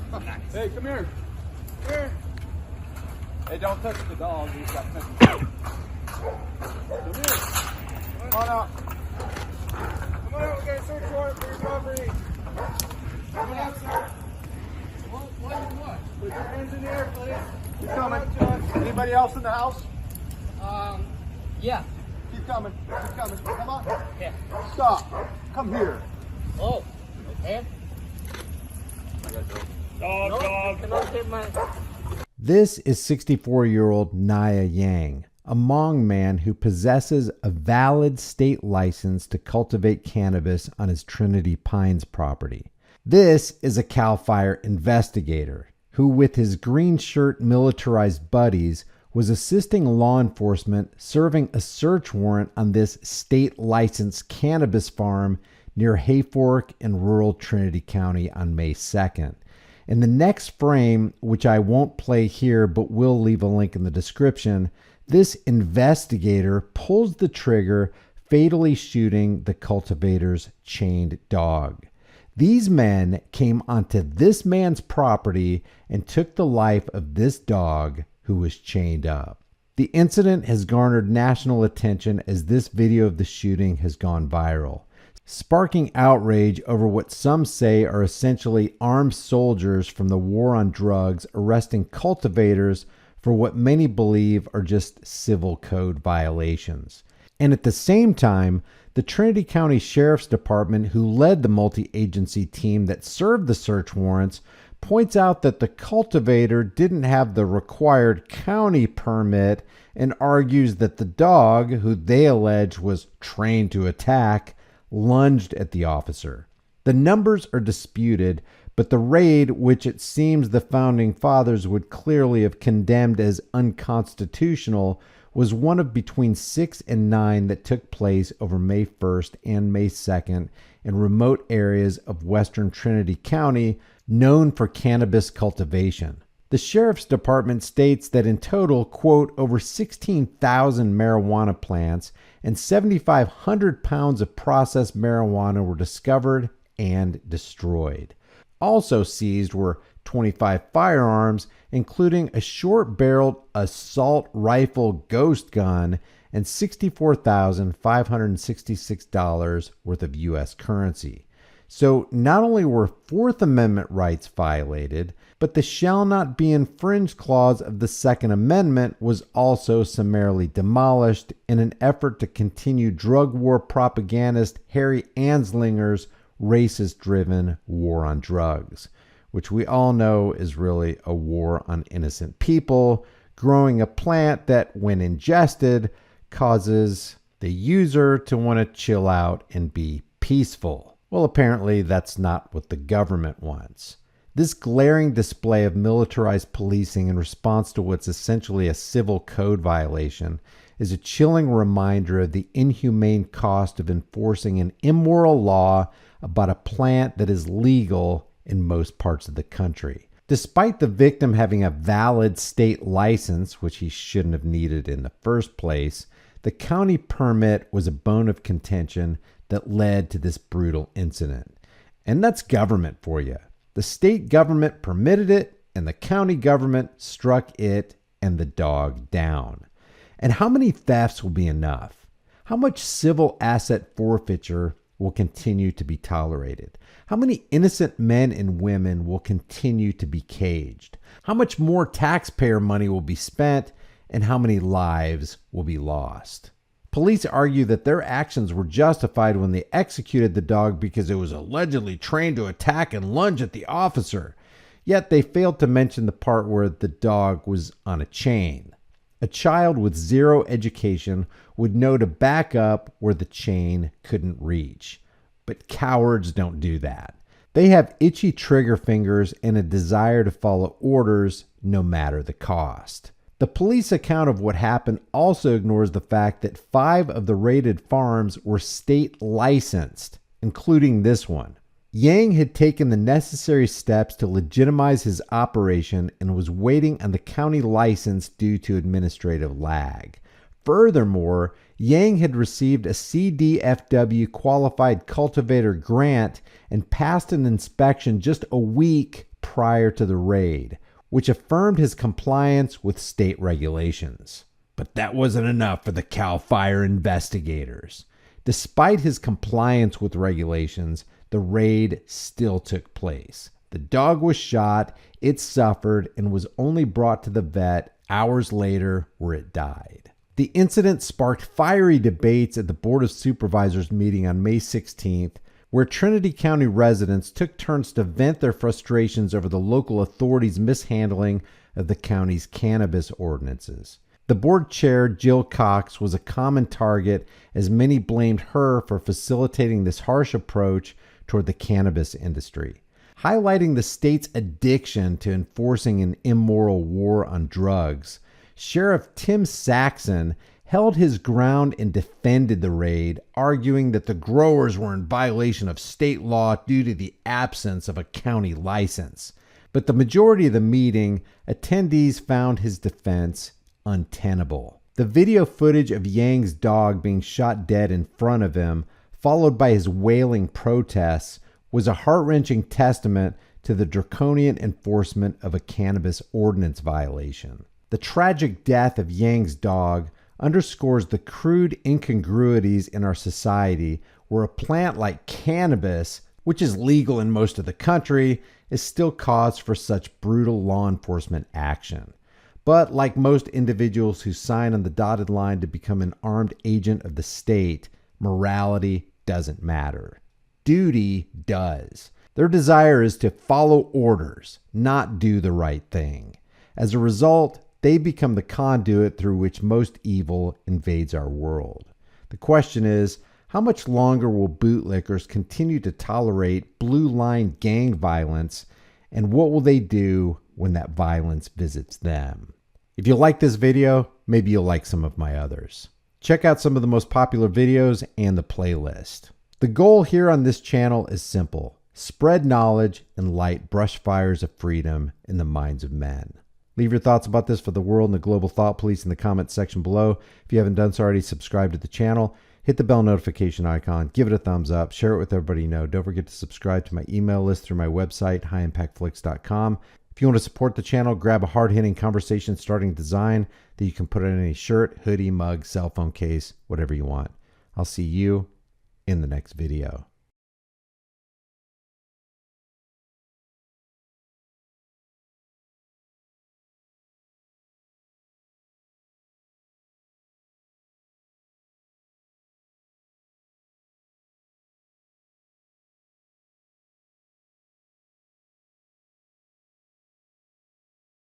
Hey, come here. Come here. Hey, don't touch the dog. He's got fence. Come here. Come on out. Come on out. We got a search warrant for your property. Come on out, sir. What? Put your hands in the air, please. Keep coming. Anybody else in the house? Yeah. Keep coming. Keep coming. Come on. Yeah. Stop. Come here. Oh, okay. This is 64-year-old Nia Yang, a Hmong man who possesses a valid state license to cultivate cannabis on his Trinity Pines property. This is a CAL FIRE investigator who, with his green shirt militarized buddies, was assisting law enforcement serving a search warrant on this state-licensed cannabis farm near Hayfork in rural Trinity County on May 2nd. In the next frame, which I won't play here but will leave a link in the description, this investigator pulls the trigger, fatally shooting the cultivator's chained dog. These men came onto this man's property and took the life of this dog who was chained up. The incident has garnered national attention as this video of the shooting has gone viral, sparking outrage over what some say are essentially armed soldiers from the war on drugs arresting cultivators for what many believe are just civil code violations. And at the same time, the Trinity County Sheriff's Department, who led the multi-agency team that served the search warrants, points out that the cultivator didn't have the required county permit and argues that the dog, who they allege was trained to attack, lunged at the officer. The numbers are disputed, but the raid, which it seems the founding fathers would clearly have condemned as unconstitutional, was one of between 6 and 9 that took place over May 1st and May 2nd in remote areas of western Trinity County known for cannabis cultivation. The Sheriff's Department states that in total, quote, over 16,000 marijuana plants and 7,500 pounds of processed marijuana were discovered and destroyed. Also seized were 25 firearms, including a short-barreled assault rifle ghost gun and $64,566 worth of U.S. currency. So not only were Fourth Amendment rights violated, but the shall not be infringed clause of the Second Amendment was also summarily demolished in an effort to continue drug war propagandist Harry Anslinger's racist-driven war on drugs, which we all know is really a war on innocent people, growing a plant that, when ingested, causes the user to want to chill out and be peaceful. Well, apparently that's not what the government wants. This glaring display of militarized policing in response to what's essentially a civil code violation is a chilling reminder of the inhumane cost of enforcing an immoral law about a plant that is legal in most parts of the country. Despite the victim having a valid state license, which he shouldn't have needed in the first place, the county permit was a bone of contention that led to this brutal incident. And that's government for you. The state government permitted it, and the county government struck it and the dog down. And how many thefts will be enough? How much civil asset forfeiture will continue to be tolerated? How many innocent men and women will continue to be caged? How much more taxpayer money will be spent, and how many lives will be lost? Police argue that their actions were justified when they executed the dog because it was allegedly trained to attack and lunge at the officer. Yet they failed to mention the part where the dog was on a chain. A child with zero education would know to back up where the chain couldn't reach. But cowards don't do that. They have itchy trigger fingers and a desire to follow orders no matter the cost. The police account of what happened also ignores the fact that 5 of the raided farms were state licensed, including this one. Yang had taken the necessary steps to legitimize his operation and was waiting on the county license due to administrative lag. Furthermore, Yang had received a CDFW qualified cultivator grant and passed an inspection just a week prior to the raid, which affirmed his compliance with state regulations. But that wasn't enough for the CAL FIRE investigators. Despite his compliance with regulations, the raid still took place. The dog was shot, it suffered, and was only brought to the vet hours later where it died. The incident sparked fiery debates at the Board of Supervisors meeting on May 16th, where Trinity County residents took turns to vent their frustrations over the local authorities' mishandling of the county's cannabis ordinances. The board chair, Jill Cox, was a common target as many blamed her for facilitating this harsh approach toward the cannabis industry. Highlighting the state's addiction to enforcing an immoral war on drugs, Sheriff Tim Saxon held his ground and defended the raid, arguing that the growers were in violation of state law due to the absence of a county license. But the majority of the meeting, attendees found his defense untenable. The video footage of Yang's dog being shot dead in front of him, followed by his wailing protests, was a heart-wrenching testament to the draconian enforcement of a cannabis ordinance violation. The tragic death of Yang's dog underscores the crude incongruities in our society where a plant like cannabis, which is legal in most of the country, is still cause for such brutal law enforcement action. But like most individuals who sign on the dotted line to become an armed agent of the state, morality doesn't matter. Duty does. Their desire is to follow orders, not do the right thing. As a result, they become the conduit through which most evil invades our world. The question is, how much longer will bootlickers continue to tolerate blue line gang violence, and what will they do when that violence visits them? If you like this video, maybe you'll like some of my others. Check out some of the most popular videos and the playlist. The goal here on this channel is simple: spread knowledge and light brush fires of freedom in the minds of men. Leave your thoughts about this for the world and the global thought police in the comments section below. If you haven't done so already, subscribe to the channel. Hit the bell notification icon. Give it a thumbs up. Share it with everybody you know. Don't forget to subscribe to my email list through my website, highimpactflix.com. If you want to support the channel, grab a hard-hitting conversation starting design that you can put on any shirt, hoodie, mug, cell phone case, whatever you want. I'll see you in the next video.